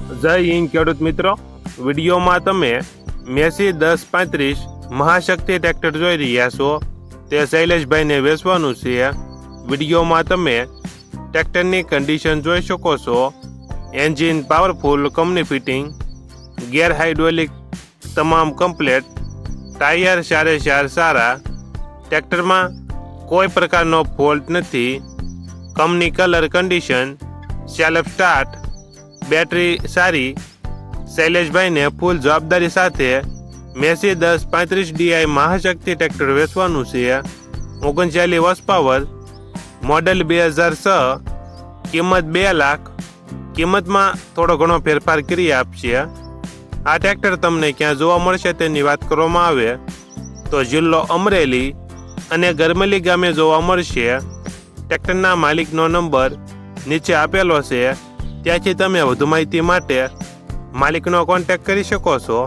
જય હિન્દ ખેડૂત મિત્રો, વિડીયોમાં તમે મેસી 1035 મહાશક્તિ ટ્રેક્ટર જોઈ રહ્યા છો. તે શૈલેષભાઈને વેચવાનું છે. વિડીયોમાં તમે ટ્રેક્ટરની કન્ડિશન જોઈ શકો છો. એન્જિન પાવરફુલ, કંપની ફિટિંગ, ગેર હાઇડ્રોલિક તમામ કમ્પ્લેટ, ટાયર ચારે સારા, ટ્રેક્ટરમાં કોઈ પ્રકારનો ફોલ્ટ નથી, company colour condition, self start, battery સારી. શૈલેષભાઈને ફૂલ જવાબદારી સાથે મેસી 1035 DI મહાશક્તિ ટ્રેક્ટર વેચવાનું છે. 39 હોર્સ પાવર, મોડેલ 2006, કિંમત 2 લાખ. કિંમતમાં થોડો ઘણો ફેરફાર કરી આપશે. આ ટ્રેક્ટર તમને ક્યાં જોવા મળશે તેની વાત કરવામાં આવે તો જિલ્લો અમરેલી અને ગરમેલી ગામે જોવા મળશે. ટ્રેક્ટરના માલિકનો નંબર નીચે આપેલો છે, ત્યાંથી તમે વધુ માહિતી માટે માલિકનો કોન્ટેક્ટ કરી શકો છો.